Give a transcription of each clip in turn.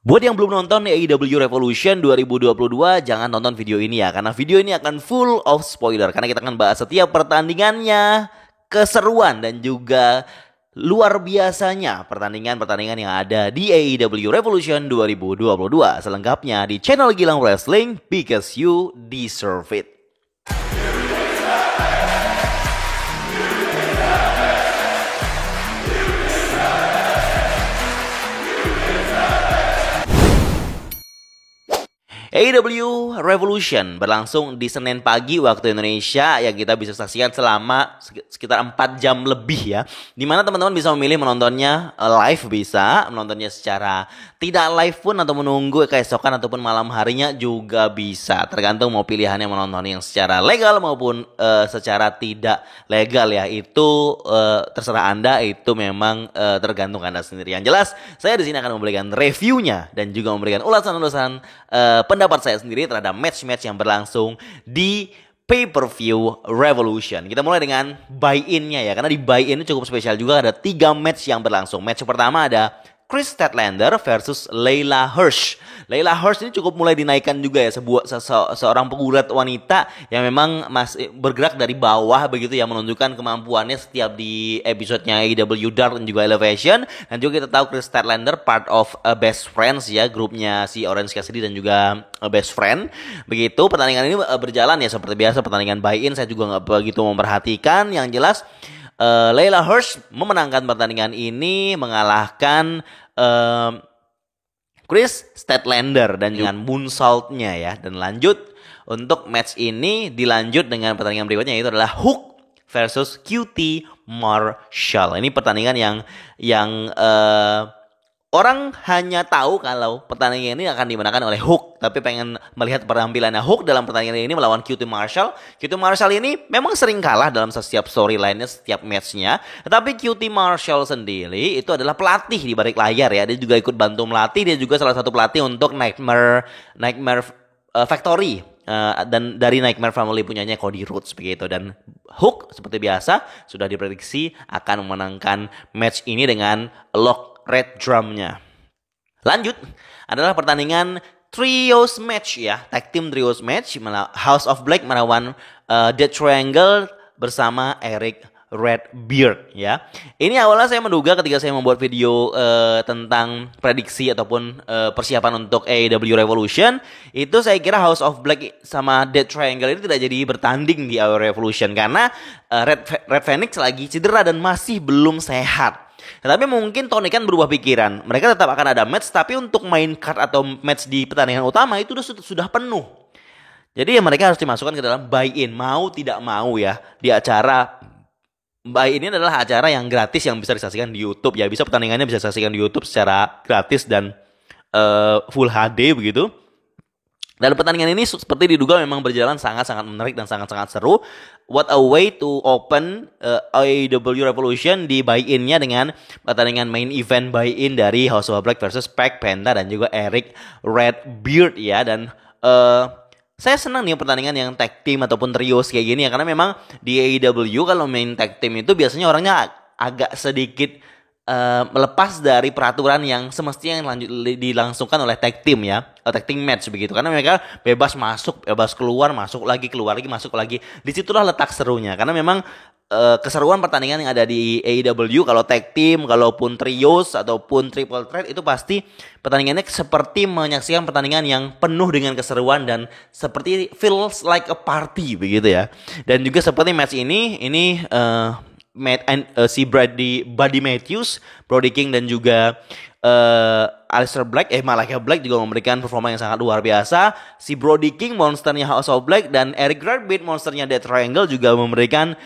Buat yang belum nonton AEW Revolution 2022, jangan nonton video ini ya, karena video ini akan full of spoiler. Karena kita akan bahas setiap pertandingannya, keseruan dan juga luar biasanya pertandingan-pertandingan yang ada di AEW Revolution 2022. Selengkapnya di channel Gilang Wrestling, because you deserve it. AEW Revolution berlangsung di Senin pagi waktu Indonesia yang kita bisa saksikan selama sekitar 4 jam lebih ya. Dimana teman-teman bisa memilih menontonnya live, bisa menontonnya secara tidak live pun atau menunggu keesokan ataupun malam harinya juga bisa. Tergantung mau pilihannya menonton yang secara legal maupun secara tidak legal ya. Itu terserah Anda, itu memang tergantung Anda sendiri. Yang jelas saya di sini akan memberikan reviewnya dan juga memberikan ulasan-ulasan pendapat saya sendiri terhadap match-match yang berlangsung di pay-per-view Revolution. Kita mulai dengan buy-in-nya ya, karena di buy-in ini cukup spesial juga, ada 3 match yang berlangsung. Match pertama ada Kris Statlander versus Leyla Hirsch. Leyla Hirsch ini cukup mulai dinaikkan juga ya, seorang pegulat wanita yang memang masih bergerak dari bawah begitu ya, menunjukkan kemampuannya setiap di episodenya AEW Dark dan juga Elevation. Dan juga kita tahu Kris Statlander part of Best Friends ya, grupnya si Orange Cassidy dan juga Best Friend. Begitu pertandingan ini berjalan ya seperti biasa, pertandingan buy-in saya juga nggak begitu memperhatikan. Yang jelas Leyla Hirsch memenangkan pertandingan ini, mengalahkan Kris Statlander dan dengan moonsault-nya ya. Dan lanjut untuk match ini dilanjut dengan pertandingan berikutnya, yaitu adalah Hook versus QT Marshall. Ini pertandingan yang orang hanya tahu kalau pertandingan ini akan dimenangkan oleh Hook, tapi pengen melihat penampilannya Hook dalam pertandingan ini melawan QT Marshall. QT Marshall ini memang sering kalah dalam setiap storyline-nya, setiap match-nya. Tetapi QT Marshall sendiri itu adalah pelatih di balik layar ya. Dia juga ikut bantu melatih, dia juga salah satu pelatih untuk Nightmare Factory. Dan dari Nightmare Family punyanya Cody Rhodes begitu. Dan Hook seperti biasa sudah diprediksi akan memenangkan match ini dengan lock red drumnya. Lanjut adalah pertandingan trios match ya, tag team trios match. House of Black melawan Death Triangle bersama Eric Redbeard ya. Ini awalnya saya menduga ketika saya membuat video tentang prediksi ataupun persiapan untuk AEW Revolution, itu saya kira House of Black sama Death Triangle ini tidak jadi bertanding di AEW Revolution karena Red Phoenix lagi cedera dan masih belum sehat. Tetapi mungkin Tony Khan berubah pikiran. Mereka tetap akan ada match, tapi untuk main card atau match di pertandingan utama itu sudah penuh. Jadi ya mereka harus dimasukkan ke dalam buy-in, mau tidak mau ya. Di acara buy-in ini adalah acara yang gratis yang bisa disaksikan di YouTube ya. Bisa pertandingannya bisa disaksikan di YouTube secara gratis dan full HD begitu. Dan pertandingan ini seperti diduga memang berjalan sangat-sangat menarik dan sangat-sangat seru. What a way to open AEW Revolution di buy-in-nya dengan pertandingan main event buy-in dari House of Black versus Pac Penta dan juga Eric Redbeard ya. Dan saya senang nih pertandingan yang tag team ataupun trios kayak gini ya, karena memang di AEW kalau main tag team itu biasanya orangnya agak sedikit melepas dari peraturan yang semestinya yang dilangsungkan oleh tag team ya, tag team match begitu, karena mereka bebas masuk, bebas keluar, masuk lagi, keluar lagi, masuk lagi. Disitulah letak serunya, karena memang keseruan pertandingan yang ada di AEW kalau tag team, kalaupun trios ataupun triple threat itu pasti pertandingannya seperti menyaksikan pertandingan yang penuh dengan keseruan dan seperti feels like a party begitu ya. Dan juga seperti match ini si Buddy Matthews, Brody King dan juga Aleister Black, Malakai Black juga memberikan performa yang sangat luar biasa. Si Brody King monsternya House of Black dan Eric Redbeard monsternya Death Triangle juga memberikan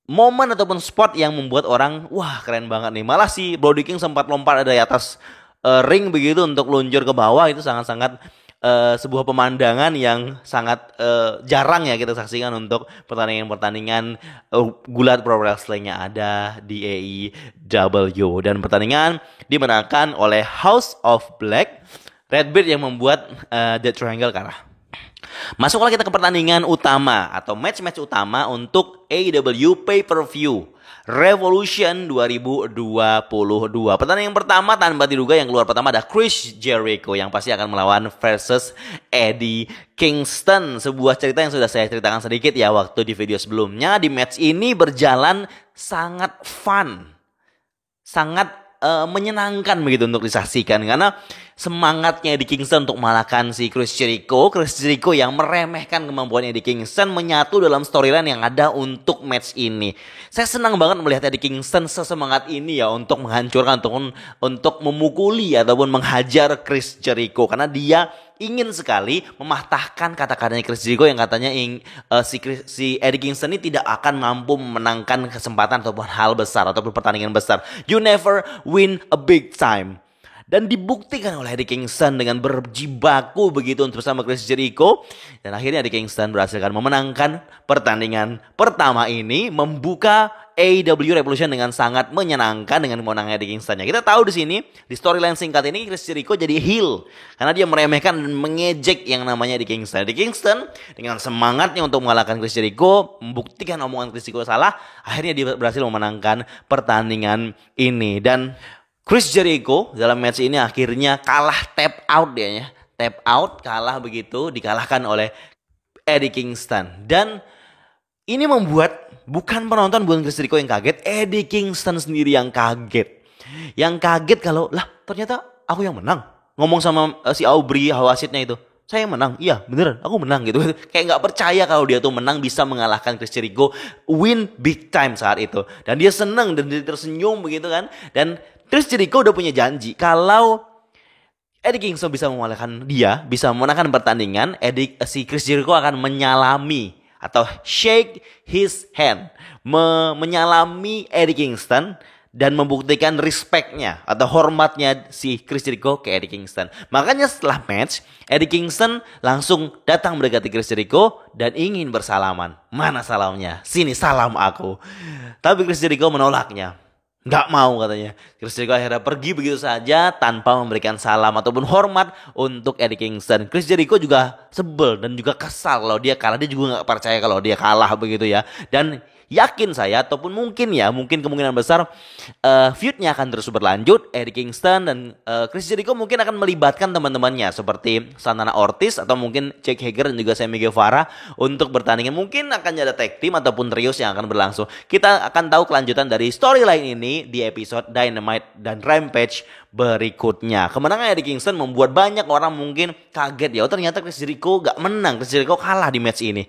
momen ataupun spot yang membuat orang wah keren banget nih. Malah si Brody King sempat lompat dari atas ring begitu untuk luncur ke bawah. Itu sangat-sangat sebuah pemandangan yang sangat jarang ya kita saksikan untuk pertandingan-pertandingan gulat pro wrestling yang ada di AEW. Dan pertandingan dimenangkan oleh House of Black. Redbeard yang membuat Death Triangle kalah. Masuklah kita ke pertandingan utama atau match-match utama untuk AEW Pay-Per-View Revolution 2022. Pertandingan yang pertama tanpa diduga yang keluar pertama ada Chris Jericho yang pasti akan melawan versus Eddie Kingston. Sebuah cerita yang sudah saya ceritakan sedikit ya waktu di video sebelumnya. Di match ini berjalan sangat fun, sangat menyenangkan begitu untuk disaksikan karena semangatnya Eddie Kingston untuk mengalahkan si Chris Jericho yang meremehkan kemampuan Eddie Kingston menyatu dalam storyline yang ada untuk match ini. Saya senang banget melihat Eddie Kingston sesemangat ini ya untuk menghancurkan ataupun untuk memukuli ataupun menghajar Chris Jericho karena dia ingin sekali mematahkan kata-katanya Chris Jericho yang katanya si Eddie Kingston ini tidak akan mampu memenangkan kesempatan ataupun hal besar ataupun pertandingan besar. You never win a big time. Dan dibuktikan oleh Eddie Kingston dengan berjibaku begitu untuk bersama Chris Jericho. Dan akhirnya Eddie Kingston berhasil memenangkan pertandingan pertama ini, membuka AEW Revolution dengan sangat menyenangkan dengan kemenangan Eddie Kingston. Kita tahu di sini di storyline singkat ini Chris Jericho jadi heel karena dia meremehkan dan mengejek yang namanya Eddie Kingston. Eddie Kingston dengan semangatnya untuk mengalahkan Chris Jericho, membuktikan omongan Chris Jericho salah, akhirnya dia berhasil memenangkan pertandingan ini. Dan Chris Jericho dalam match ini akhirnya kalah tap out dia ya. Tap out, kalah begitu, dikalahkan oleh Eddie Kingston. Dan ini membuat bukan penonton, bukan Chris Jericho yang kaget, Eddie Kingston sendiri yang kaget. Yang kaget kalau, lah ternyata aku yang menang. Ngomong sama si Aubrey, wasitnya itu. Saya yang menang, iya beneran aku menang gitu. Kayak gak percaya kalau dia tuh menang bisa mengalahkan Chris Jericho, win big time saat itu. Dan dia senang dan dia tersenyum begitu kan. Dan Chris Jericho udah punya janji kalau Eddie Kingston bisa mengalahkan dia, bisa memenangkan pertandingan, si Chris Jericho akan menyalami atau shake his hand, menyalami Eddie Kingston dan membuktikan respectnya atau hormatnya si Chris Jericho ke Eddie Kingston. Makanya setelah match, Eddie Kingston langsung datang mendekati Chris Jericho dan ingin bersalaman. Mana salamnya? Sini salam aku. Tapi Chris Jericho menolaknya. Gak mau katanya. Chris Jericho akhirnya pergi begitu saja tanpa memberikan salam ataupun hormat untuk Eddie Kingston. Chris Jericho juga sebel dan juga kesal kalau dia kalah. Dia juga gak percaya kalau dia kalah begitu ya. Dan yakin saya ataupun mungkin kemungkinan besar feud-nya akan terus berlanjut. Eddie Kingston dan Chris Jericho mungkin akan melibatkan teman-temannya seperti Santana Ortiz atau mungkin Jake Hager dan juga Sammy Guevara untuk bertandingan. Mungkin akan ada tag team ataupun trios yang akan berlangsung. Kita akan tahu kelanjutan dari storyline ini di episode Dynamite dan Rampage berikutnya. Kemenangan Eddie Kingston membuat banyak orang mungkin kaget ya. Oh ternyata Chris Jericho gak menang. Chris Jericho kalah di match ini.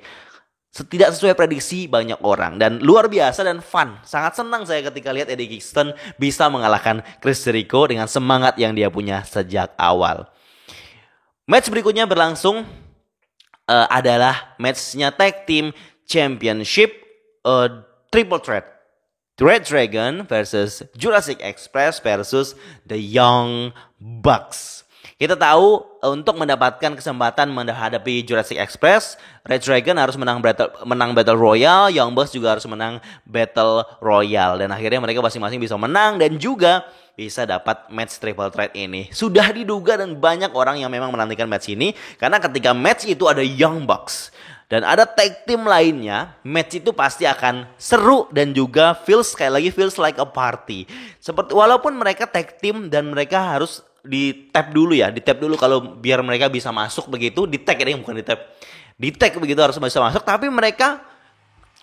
Tidak sesuai prediksi banyak orang. Dan luar biasa dan fun. Sangat senang saya ketika lihat Eddie Kingston bisa mengalahkan Chris Jericho dengan semangat yang dia punya sejak awal. Match berikutnya berlangsung adalah matchnya Tag Team Championship Triple Threat. Red Dragon versus Jurassic Express versus The Young Bucks. Kita tahu untuk mendapatkan kesempatan menghadapi Jurassic Express, Red Dragon harus menang Battle Royale, Young Bucks juga harus menang Battle Royale. Dan akhirnya mereka masing-masing bisa menang dan juga bisa dapat match triple threat ini. Sudah diduga dan banyak orang yang memang menantikan match ini. Karena ketika match itu ada Young Bucks dan ada tag team lainnya, match itu pasti akan seru dan juga feels like a party. Seperti walaupun mereka tag team dan mereka harus di tap dulu kalau biar mereka bisa masuk begitu, di tag begitu harus bisa masuk, tapi mereka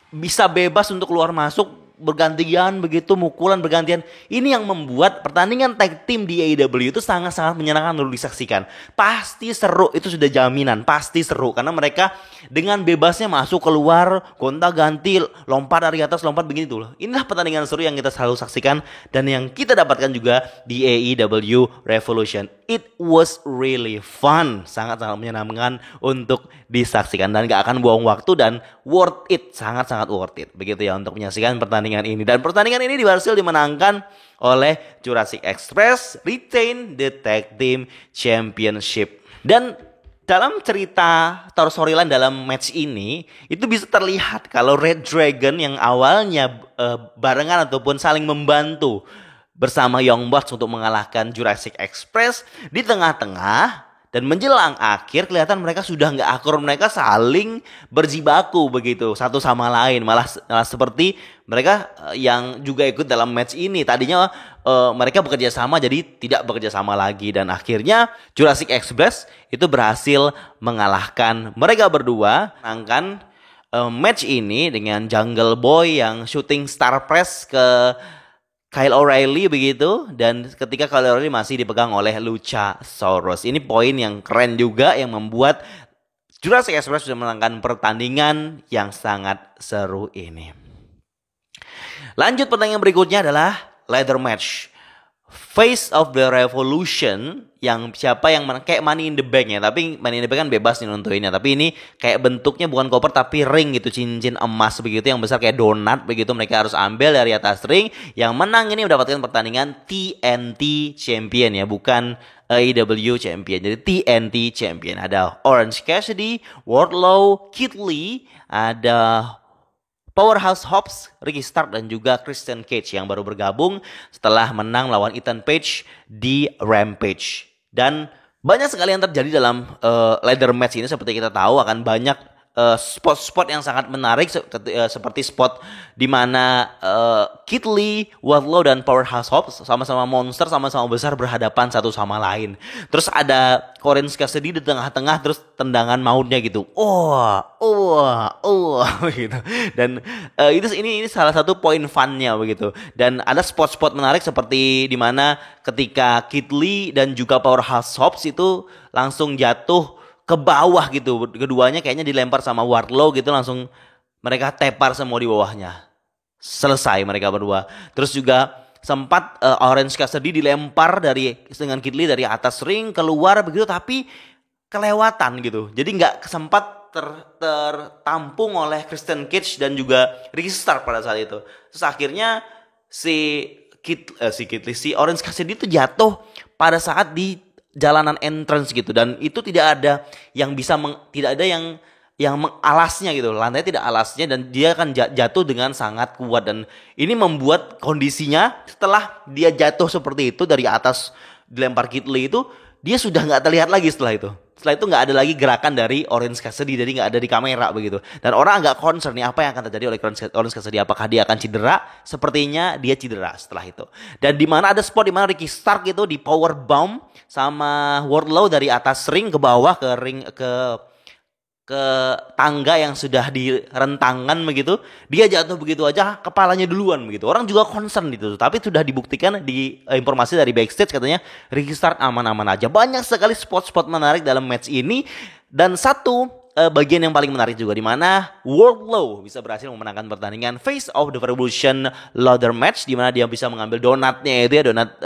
bisa bebas untuk keluar masuk bergantian begitu, mukulan bergantian. Ini yang membuat pertandingan tag team di AEW itu sangat-sangat menyenangkan untuk disaksikan. Pasti seru, itu sudah jaminan, pasti seru karena mereka dengan bebasnya masuk keluar, gonta-ganti, lompat dari atas, lompat begitu loh. Inilah pertandingan seru yang kita selalu saksikan dan yang kita dapatkan juga di AEW Revolution. It was really fun, sangat-sangat menyenangkan untuk disaksikan dan gak akan buang waktu dan worth it, sangat-sangat worth it begitu ya untuk menyaksikan pertandingan ini. Dan pertandingan ini berhasil dimenangkan oleh Jurassic Express, retain the Tag Team Championship. Dan dalam cerita atau storyline dalam match ini itu bisa terlihat kalau Red Dragon yang awalnya barengan ataupun saling membantu bersama Young Bucks untuk mengalahkan Jurassic Express di tengah-tengah Dan menjelang akhir kelihatan mereka sudah nggak akur, mereka saling berjibaku begitu satu sama lain. Malah seperti mereka yang juga ikut dalam match ini tadinya mereka bekerja sama jadi tidak bekerja sama lagi. Dan akhirnya Jurassic Express itu berhasil mengalahkan mereka berdua, menangkan match ini dengan Jungle Boy yang shooting star press ke Kyle O'Reilly begitu, dan ketika Kyle O'Reilly masih dipegang oleh Luchasaurus. Ini poin yang keren juga yang membuat Jurassic Express sudah menangkan pertandingan yang sangat seru ini. Lanjut, pertandingan berikutnya adalah ladder match. Face of the Revolution, yang siapa yang kayak Money in the Bank ya, tapi Money in the Bank kan bebas nih nentuinnya, tapi ini kayak bentuknya bukan koper tapi ring gitu, cincin emas begitu yang besar kayak donat begitu, mereka harus ambil dari atas ring. Yang menang ini mendapatkan pertandingan TNT Champion ya, bukan AEW Champion, jadi TNT Champion. Ada Orange Cassidy, Wardlow, Keith Lee, ada Powerhouse Hobbs, Ricky Stark, dan juga Christian Cage yang baru bergabung setelah menang lawan Ethan Page di Rampage. Dan banyak sekali yang terjadi dalam ladder match ini. Seperti kita tahu akan banyak spot-spot yang sangat menarik, seperti spot di mana Keith Lee, Wardlow, dan Powerhouse Hobbs sama-sama monster, sama-sama besar berhadapan satu sama lain. Terus ada Orange Cassidy di tengah-tengah, terus tendangan mautnya gitu, gitu. Dan ini salah satu poin funnya begitu. Dan ada spot-spot menarik seperti di mana ketika Keith Lee dan juga Powerhouse Hobbs itu langsung jatuh ke bawah gitu, keduanya kayaknya dilempar sama Wardlow gitu, langsung mereka tepar semua di bawahnya, selesai mereka berdua. Terus juga sempat Orange Cassidy dilempar dengan Keith Lee dari atas ring keluar begitu, tapi kelewatan gitu, jadi nggak sempat tertampung oleh Christian Cage dan juga Ricky Stark pada saat itu. Terus akhirnya si Orange Cassidy itu jatuh pada saat di jalanan entrance gitu, dan itu tidak ada yang bisa tidak ada yang mengalasnya gitu, lantai tidak alasnya, dan dia akan jatuh dengan sangat kuat. Dan ini membuat kondisinya setelah dia jatuh seperti itu dari atas dilempar Keith Lee itu, dia sudah nggak terlihat lagi setelah itu nggak ada lagi gerakan dari Orange Cassidy, jadi nggak ada di kamera begitu. Dan orang agak concern nih apa yang akan terjadi oleh Orange Cassidy, apakah dia akan cedera? Sepertinya dia cedera setelah itu. Dan di mana ada spot di mana Ricky Stark itu di power bomb sama Wardlow dari atas ring ke bawah ke tangga yang sudah direntangkan begitu, dia jatuh begitu aja, kepalanya duluan begitu. Orang juga concern gitu, tapi sudah dibuktikan di informasi dari backstage katanya Ricky Stark aman-aman aja. Banyak sekali spot-spot menarik dalam match ini, dan satu bagian yang paling menarik juga di mana Wardlow bisa berhasil memenangkan pertandingan Face of the Revolution ladder match, di mana dia bisa mengambil donatnya itu ya, donat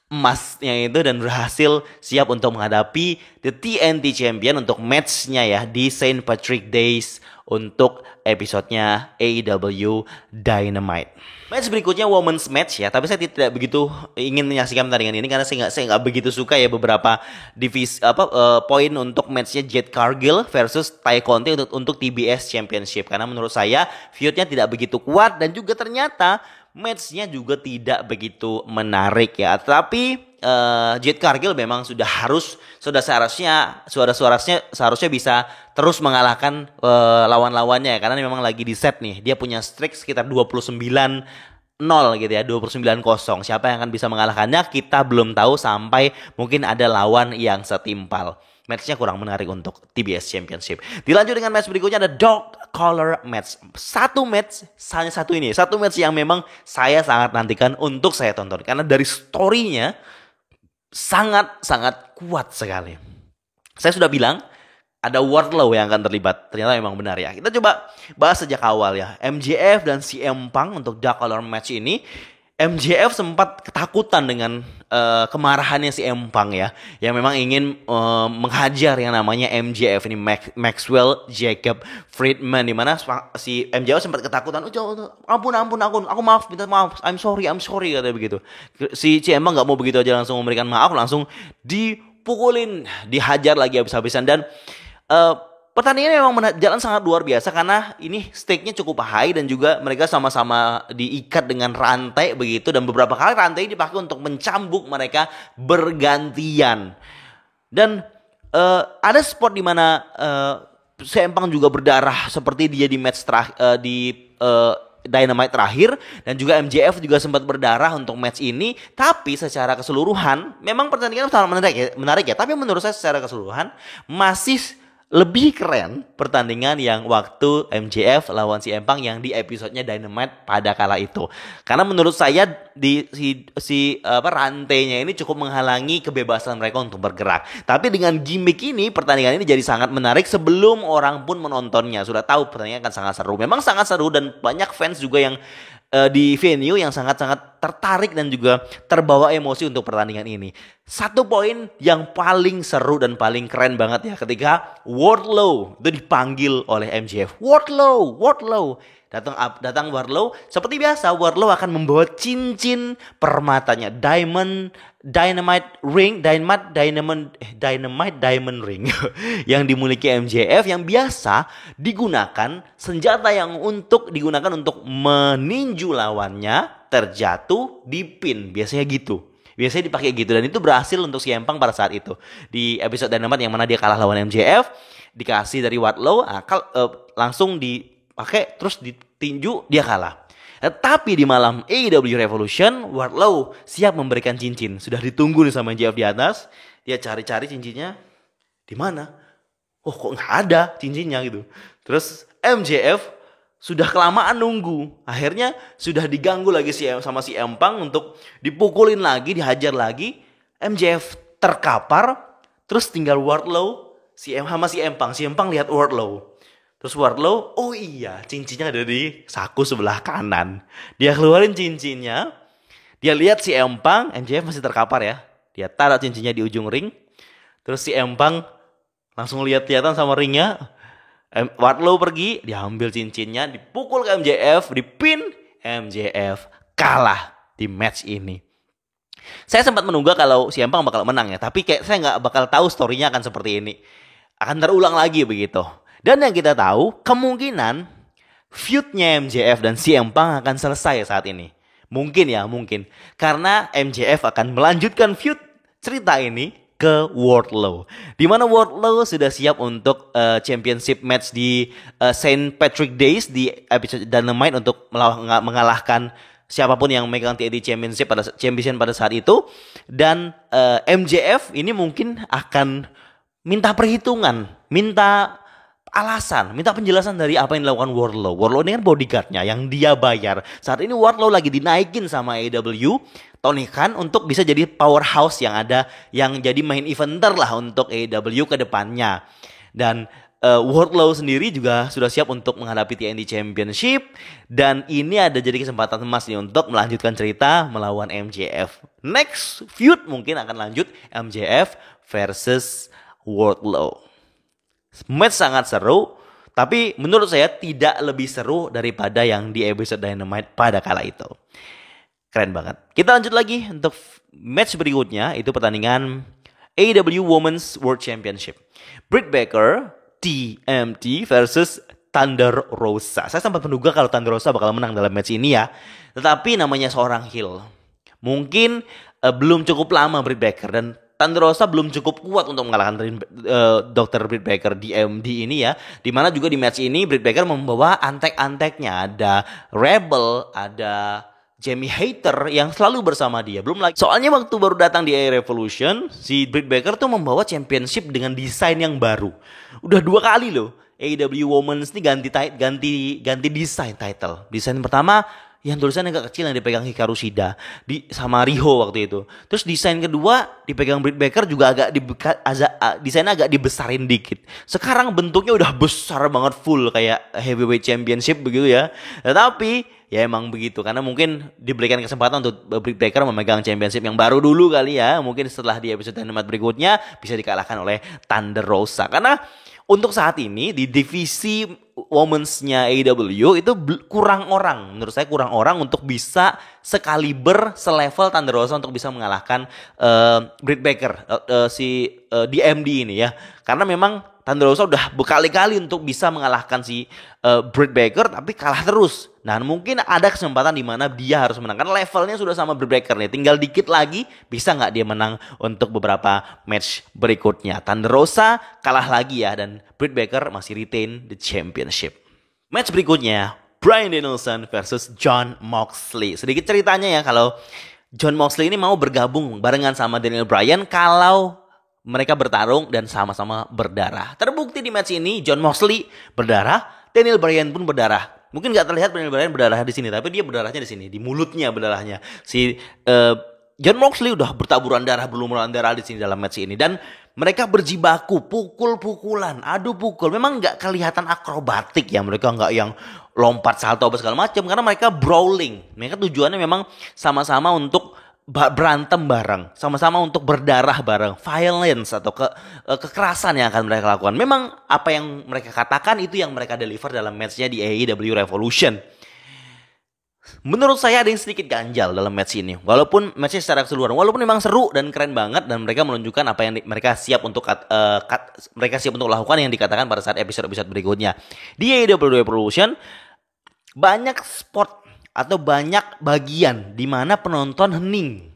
emasnya itu, dan berhasil siap untuk menghadapi the TNT Champion untuk matchnya ya di Saint Patrick Days untuk episodenya AEW Dynamite. Match berikutnya women's match ya, tapi saya tidak begitu ingin menyaksikan pertandingan ini karena saya nggak begitu suka ya beberapa poin untuk matchnya Jade Cargill versus Tay Conti untuk TBS Championship, karena menurut saya feudnya tidak begitu kuat dan juga ternyata matchnya juga tidak begitu menarik ya. Tapi Jade Cargill memang seharusnya bisa terus mengalahkan lawan-lawannya ya, karena memang lagi di set nih. Dia punya streak sekitar 29-0 gitu ya, 29-0. Siapa yang akan bisa mengalahkannya kita belum tahu sampai mungkin ada lawan yang setimpal. Matchnya kurang menarik untuk TBS Championship. Dilanjut dengan match berikutnya, ada Dog Collar Match. Satu match yang memang saya sangat nantikan untuk saya tonton, karena dari story-nya sangat kuat sekali. Saya sudah bilang ada Wardlow yang akan terlibat, ternyata memang benar ya. Kita coba bahas sejak awal ya, MJF dan CM Punk untuk Dog Collar Match ini. MJF sempat ketakutan dengan kemarahannya si Empang ya, yang memang ingin menghajar yang namanya MJF ini, Maxwell Jacob Friedman, di mana si MJF sempat ketakutan, ampun, aku minta maaf, I'm sorry kata begitu. Si Empang nggak mau begitu aja langsung memberikan maaf, langsung dipukulin, dihajar lagi habis-habisan. Dan pertandingan memang jalan sangat luar biasa karena ini stake-nya cukup high dan juga mereka sama-sama diikat dengan rantai begitu, dan beberapa kali rantai dipakai untuk mencambuk mereka bergantian. Dan ada spot di mana CM Punk juga berdarah seperti dia di match Dynamite terakhir, dan juga MJF juga sempat berdarah untuk match ini. Tapi secara keseluruhan memang pertandingan sangat menarik ya. Tapi menurut saya secara keseluruhan masih lebih keren pertandingan yang waktu MJF lawan CM Punk yang di episodenya Dynamite pada kala itu. Karena menurut saya rantainya ini cukup menghalangi kebebasan mereka untuk bergerak. Tapi dengan gimmick ini pertandingan ini jadi sangat menarik sebelum orang pun menontonnya. Sudah tahu pertandingan akan sangat seru. Memang sangat seru dan banyak fans juga yang di venue yang sangat-sangat tertarik dan juga terbawa emosi untuk pertandingan ini. Satu poin yang paling seru dan paling keren banget ya ketika Wardlow itu dipanggil oleh MJF. Wardlow. Datang Wardlow, seperti biasa Wardlow akan membawa cincin permatanya Dynamite Diamond Ring yang dimiliki MJF, yang biasa digunakan senjata yang digunakan untuk meninju lawannya terjatuh di pin, biasanya dipakai gitu, dan itu berhasil untuk CM Punk pada saat itu di episode Dynamite yang mana dia kalah lawan MJF, dikasih dari Wardlow, langsung dipakai terus ditinju, dia kalah. Tapi di malam AEW Revolution, Wardlow siap memberikan cincin. Sudah ditunggu nih sama MJF di atas. Dia cari-cari cincinnya. Di mana? Oh, kok nggak ada cincinnya gitu. Terus MJF sudah kelamaan nunggu. Akhirnya sudah diganggu lagi sama si Empang untuk dipukulin lagi, dihajar lagi. MJF terkapar. Terus tinggal Wardlow sama si Empang. Si Empang lihat Wardlow. Terus Wardlow, oh iya, cincinnya ada di saku sebelah kanan. Dia keluarin cincinnya. Dia lihat si Empang, MJF masih terkapar ya. Dia taruh cincinnya di ujung ring. Terus si Empang langsung lihat-lihatan sama ringnya. Wardlow pergi, dia ambil cincinnya, dipukul ke MJF, dipin. MJF kalah di match ini. Saya sempat menunggu kalau si Empang bakal menang ya. Tapi kayak saya nggak bakal tahu story-nya akan seperti ini. Akan terulang lagi begitu. Dan yang kita tahu, kemungkinan feud-nya MJF dan CM Punk akan selesai saat ini. Mungkin. Karena MJF akan melanjutkan feud cerita ini ke Wardlow. Di mana Wardlow sudah siap untuk championship match di Saint Patrick Days di episode Dynamite untuk mengalahkan siapapun yang megang TNT Championship pada saat itu. Dan MJF ini mungkin akan minta perhitungan, minta alasan, minta penjelasan dari apa yang dilakukan Wardlow. Wardlow ini kan bodyguardnya yang dia bayar. Saat ini Wardlow lagi dinaikin sama AEW, Tony Khan, untuk bisa jadi powerhouse yang jadi main eventer lah untuk AEW ke depannya. Dan Wardlow sendiri juga sudah siap untuk menghadapi TNT Championship, dan ini ada jadi kesempatan emas nih untuk melanjutkan cerita melawan MJF. Next feud mungkin akan lanjut MJF versus Wardlow. Match sangat seru, tapi menurut saya tidak lebih seru daripada yang di episode Dynamite pada kala itu. Keren banget. Kita lanjut lagi untuk match berikutnya, itu pertandingan AEW Women's World Championship. Britt Baker, TMT versus Thunder Rosa. Saya sempat menduga kalau Thunder Rosa bakal menang dalam match ini ya. Tetapi namanya seorang heel, mungkin belum cukup lama Britt Baker, dan Thunder Rosa belum cukup kuat untuk mengalahkan Dr. Britt Baker di MD ini ya. Dimana juga di match ini Britt Baker membawa antek-anteknya. Ada Rebel, ada Jamie Hayter yang selalu bersama dia. Belum lagi, soalnya waktu baru datang di AEW Revolution, si Britt Baker tuh membawa championship dengan desain yang baru. Udah 2 kali loh AEW Women's ini ganti desain title. Desain pertama yang tulisannya agak kecil yang dipegang Hikaru Shida sama Riho waktu itu. Terus desain kedua dipegang Britt Baker juga desainnya agak dibesarin dikit. Sekarang bentuknya udah besar banget, full kayak heavyweight championship begitu ya. Tetapi ya emang begitu, karena mungkin diberikan kesempatan untuk Britt Baker memegang championship yang baru dulu kali ya. Mungkin setelah di episode Dynamite berikutnya bisa dikalahkan oleh Thunder Rosa. Karena untuk saat ini di divisi Women's-nya AEW itu kurang orang. Menurut saya kurang orang untuk bisa sekaliber, selevel Thunder Rosa untuk bisa mengalahkan Britt Baker, DMD ini ya. Karena memang Thunder Rosa udah berkali-kali untuk bisa mengalahkan si Britt Baker, tapi kalah terus. Nah, mungkin ada kesempatan di mana dia harus menang. Karena levelnya sudah sama Britt Baker nih. Tinggal dikit lagi, bisa nggak dia menang untuk beberapa match berikutnya. Thunder Rosa kalah lagi ya. Dan Britt Baker masih retain the championship. Match berikutnya, Bryan Danielson versus Jon Moxley. Sedikit ceritanya ya, kalau Jon Moxley ini mau bergabung barengan sama Daniel Bryan kalau mereka bertarung dan sama-sama berdarah. Terbukti di match ini Jon Moxley berdarah, Daniel Bryan pun berdarah. Mungkin nggak terlihat Daniel Bryan berdarah di sini, tapi dia berdarahnya di sini, di mulutnya berdarahnya. Jon Moxley udah bertaburan darah, berlumuran darah di sini dalam match ini, dan mereka berjibaku, pukul-pukulan, adu pukul. Memang nggak kelihatan akrobatik ya, mereka nggak yang lompat salto apa segala macam, karena mereka brawling. Mereka tujuannya memang sama-sama untuk berantem bareng, sama-sama untuk berdarah bareng, violence atau kekerasan yang akan mereka lakukan. Memang apa yang mereka katakan itu yang mereka deliver dalam matchnya di AEW Revolution. Menurut saya ada yang sedikit ganjal dalam match ini. Walaupun matchnya secara keseluruhan, walaupun memang seru dan keren banget, dan mereka menunjukkan apa yang mereka siap untuk lakukan yang dikatakan pada saat episode berikutnya. Di AEW Revolution banyak spot atau banyak bagian di mana penonton hening.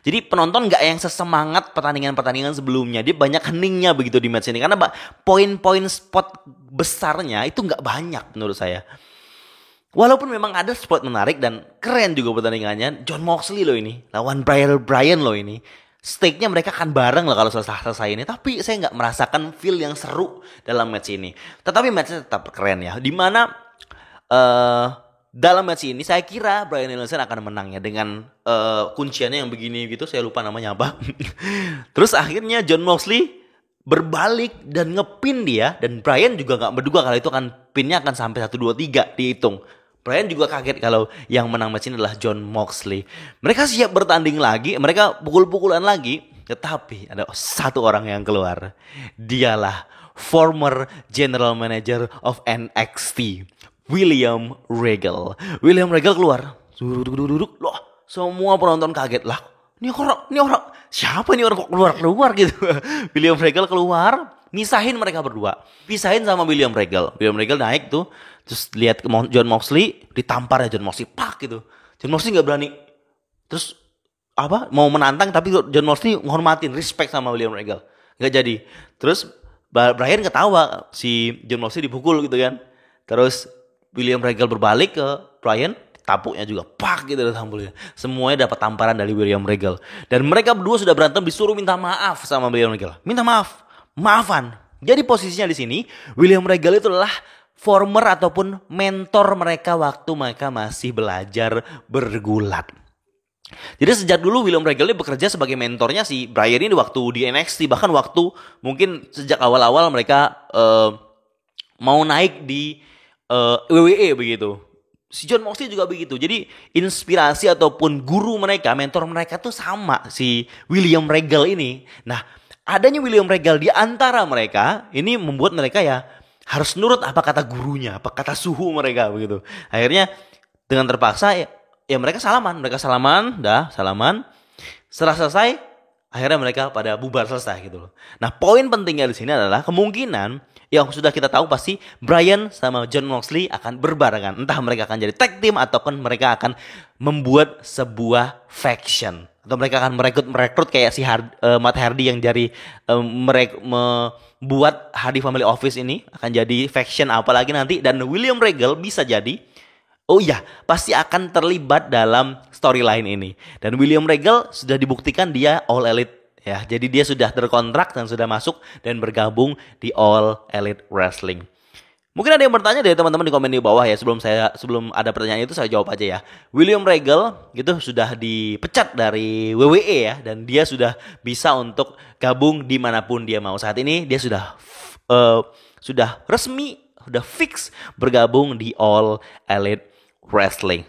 Jadi penonton nggak yang sesemangat pertandingan-pertandingan sebelumnya. Dia banyak heningnya begitu di match ini. Karena poin-poin spot besarnya itu nggak banyak menurut saya. Walaupun memang ada spot menarik dan keren juga pertandingannya. Jon Moxley loh ini, lawan Bryan loh ini. Stake-nya mereka akan bareng lah kalau selesai ini. Tapi saya nggak merasakan feel yang seru dalam match ini. Tetapi matchnya tetap keren ya. Dimana dalam match ini saya kira Bryan Danielson akan menang ya dengan kunciannya yang begini gitu, saya lupa namanya apa. Terus akhirnya Jon Moxley berbalik dan ngepin dia, dan Bryan juga nggak menduga kalau itu akan pinnya akan sampai 1 2 3 dihitung. Bryan juga kaget kalau yang menang match ini adalah Jon Moxley. Mereka siap bertanding lagi, mereka pukul-pukulan lagi, tetapi ada satu orang yang keluar. Dialah former general manager of NXT, William Regal. William Regal keluar. Duduk. Loh, semua penonton kaget lah. Ini orang siapa nih orang kok keluar gitu. William Regal keluar, misahin mereka berdua. Pisahin sama William Regal. William Regal naik tuh, terus lihat Jon Moxley, ditampar ya Jon Moxley, pak gitu. Jon Moxley nggak berani. Terus mau menantang, tapi Jon Moxley menghormatin, respect sama William Regal. Nggak jadi. Terus Bryan ketawa si Jon Moxley dipukul gitu kan. Terus William Regal berbalik ke Bryan, tapuknya juga pak gitu tampulnya. Semuanya dapat tamparan dari William Regal. Dan mereka berdua sudah berantem, disuruh minta maaf sama William Regal. Minta maafan. Jadi posisinya di sini William Regal itu adalah former ataupun mentor mereka waktu mereka masih belajar bergulat. Jadi sejak dulu William Regal ini bekerja sebagai mentornya si Bryan ini waktu di NXT, bahkan waktu mungkin sejak awal-awal mereka mau naik di WWE begitu. Si Jon Moxley juga begitu. Jadi inspirasi ataupun guru mereka, mentor mereka tuh sama si William Regal ini. Nah, adanya William Regal di antara mereka ini membuat mereka ya harus nurut apa kata gurunya, apa kata suhu mereka begitu. Akhirnya dengan terpaksa ya mereka salaman. Setelah selesai, akhirnya mereka pada bubar selesai gitu loh. Nah, poin pentingnya di sini adalah kemungkinan yang sudah kita tahu pasti Bryan sama Jon Moxley akan berbarengan. Entah mereka akan jadi tag team ataupun mereka akan membuat sebuah faction. Atau mereka akan merekrut kayak si Matt Hardy yang dari membuat Hardy Family Office ini akan jadi faction apalagi nanti. Dan William Regal bisa jadi, pasti akan terlibat dalam storyline ini. Dan William Regal sudah dibuktikan dia All Elite. Ya, jadi dia sudah terkontrak dan sudah masuk dan bergabung di All Elite Wrestling. Mungkin ada yang bertanya dari teman-teman di komen di bawah ya, sebelum ada pertanyaan itu saya jawab aja ya. William Regal gitu sudah dipecat dari WWE ya, dan dia sudah bisa untuk gabung dimanapun dia mau. Saat ini dia sudah resmi, sudah fix bergabung di All Elite Wrestling.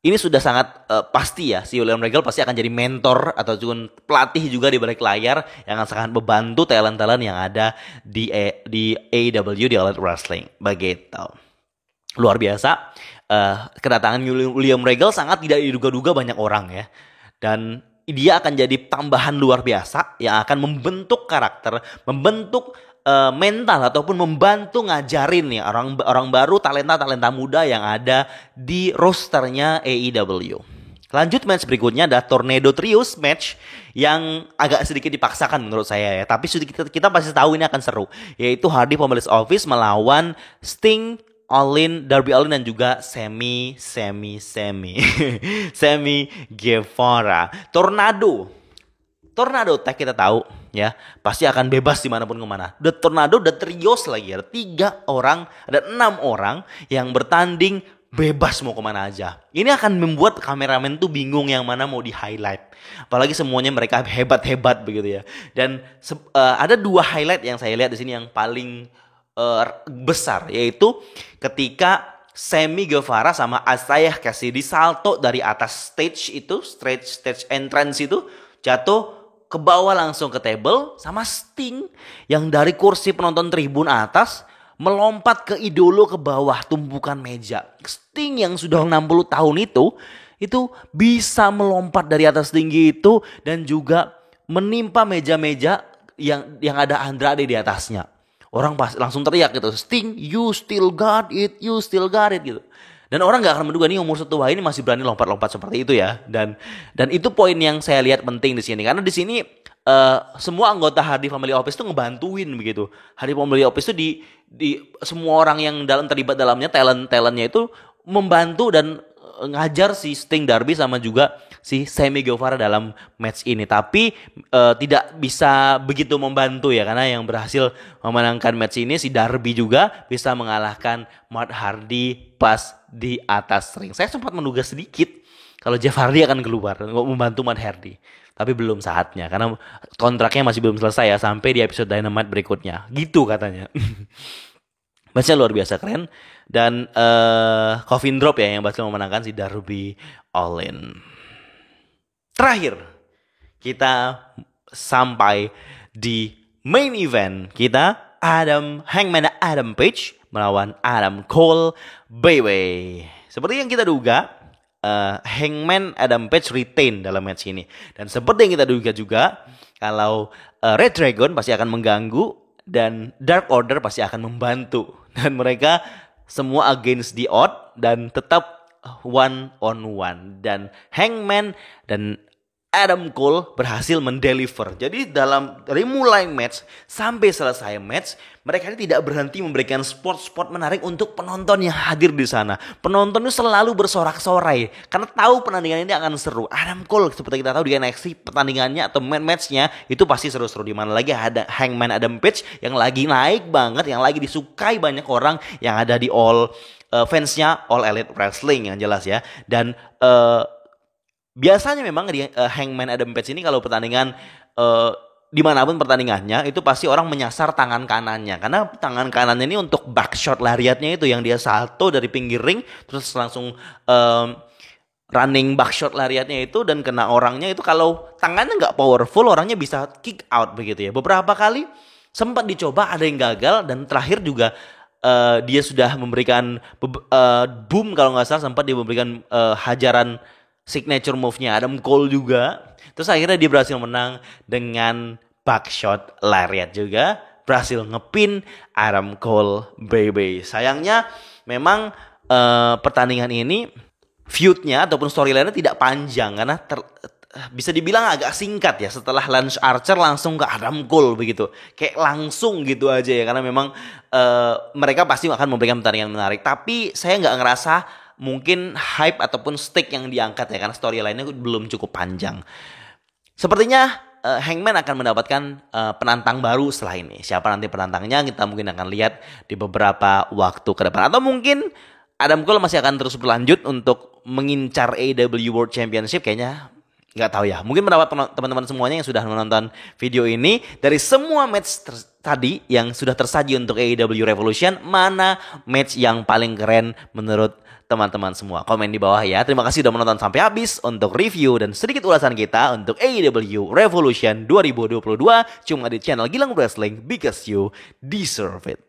Ini sudah sangat pasti ya, si William Regal pasti akan jadi mentor atau juga pelatih juga di balik layar yang akan sangat membantu talent-talent yang ada di AEW, di All Elite Wrestling. Begitu. Luar biasa. Kedatangan William Regal sangat tidak diduga-duga banyak orang ya. Dan dia akan jadi tambahan luar biasa yang akan membentuk karakter, membentuk mental ataupun membantu ngajarin nih orang baru, talenta muda yang ada di rosternya AEW. Lanjut match berikutnya ada Tornado Trios match yang agak sedikit dipaksakan menurut saya ya. Tapi kita pasti tahu ini akan seru. Yaitu Hardy Pembelis Office melawan Sting, Allin, Darby Allin dan juga Sammy Guevara. Tornado tag kita tahu ya, pasti akan bebas dimanapun kemana. The Tornado, the Trios lagi, ada 3 orang, ada 6 orang yang bertanding bebas mau kemana aja. Ini akan membuat kameramen tuh bingung yang mana mau di highlight. Apalagi semuanya mereka hebat-hebat begitu ya. Dan ada 2 highlight yang saya lihat di sini yang paling besar, yaitu ketika Sammy Guevara sama Isaiah Cassidy salto dari atas stage entrance itu, jatuh ke bawah langsung ke table, sama Sting yang dari kursi penonton tribun atas melompat ke idolo ke bawah tumpukan meja. Sting yang sudah 60 tahun itu bisa melompat dari atas tinggi itu dan juga menimpa meja-meja yang ada Andrade di atasnya. Orang langsung teriak gitu, Sting, you still got it gitu. Dan orang nggak akan menduga nih umur setua ini masih berani lompat-lompat seperti itu ya. Dan itu poin yang saya lihat penting di sini, karena di sini semua anggota Hardy Family Office tuh ngebantuin begitu. Hardy Family Office tuh di semua orang yang terlibat dalamnya, talentnya itu membantu dan ngajar si Sting, Darby sama juga si Sammy Guevara dalam match ini. Tapi tidak bisa begitu membantu ya, karena yang berhasil memenangkan match ini si Darby juga bisa mengalahkan Matt Hardy pas di atas ring. Saya sempat menduga sedikit kalau Jeff Hardy akan keluar membantu Matt Hardy. Tapi belum saatnya karena kontraknya masih belum selesai ya, sampai di episode Dynamite berikutnya. Gitu katanya. Matchnya luar biasa keren. Dan coffin drop ya yang berhasil memenangkan si Darby Allin. Terakhir kita sampai di main event kita, Hangman Adam Page melawan Adam Cole, baby. Seperti yang kita duga, Hangman Adam Page retain dalam match ini. Dan seperti yang kita duga juga, kalau Red Dragon pasti akan mengganggu dan Dark Order pasti akan membantu. Dan mereka semua against the odd dan tetap one on one. Dan Hangman dan Adam Cole berhasil mendeliver. Jadi dari mulai match sampai selesai match, mereka ini tidak berhenti memberikan spot-spot menarik untuk penonton yang hadir di sana. Penonton itu selalu bersorak-sorai karena tahu pertandingan ini akan seru. Adam Cole seperti kita tahu di NXT, pertandingannya atau match-nya itu pasti seru-seru. Di mana lagi ada Hangman Adam Page yang lagi naik banget, yang lagi disukai banyak orang yang ada di fansnya All Elite Wrestling yang jelas ya. Dan biasanya memang di Hangman Adam Page ini kalau pertandingan dimanapun pertandingannya itu pasti orang menyasar tangan kanannya, karena tangan kanannya ini untuk backshot lariatnya itu yang dia salto dari pinggir ring terus langsung running backshot lariatnya itu dan kena orangnya itu. Kalau tangannya nggak powerful orangnya bisa kick out begitu ya. Beberapa kali sempat dicoba, ada yang gagal, dan terakhir juga dia sudah memberikan boom kalau nggak salah, sempat dia memberikan hajaran signature move-nya Adam Cole juga. Terus akhirnya dia berhasil menang dengan backshot lariat juga. Berhasil ngepin Adam Cole, baby. Sayangnya memang pertandingan ini feud-nya ataupun storyline-nya tidak panjang. Karena bisa dibilang agak singkat ya. Setelah Lance Archer langsung ke Adam Cole begitu. Kayak langsung gitu aja ya. Karena memang mereka pasti akan memberikan pertandingan menarik. Tapi saya nggak ngerasa mungkin hype ataupun stake yang diangkat ya, karena storyline-nya belum cukup panjang. Sepertinya Hangman akan mendapatkan penantang baru setelah ini. Siapa nanti penantangnya kita mungkin akan lihat di beberapa waktu ke depan. Atau mungkin Adam Cole masih akan terus berlanjut untuk mengincar AEW World Championship. Kayaknya nggak tahu ya. Mungkin pendapat teman-teman semuanya yang sudah menonton video ini, dari semua match tadi yang sudah tersaji untuk AEW Revolution, mana match yang paling keren menurut teman-teman semua? Komen di bawah ya. Terima kasih sudah menonton sampai habis untuk review dan sedikit ulasan kita untuk AEW Revolution 2022 cuma di channel Gilang Wrestling, because you deserve it.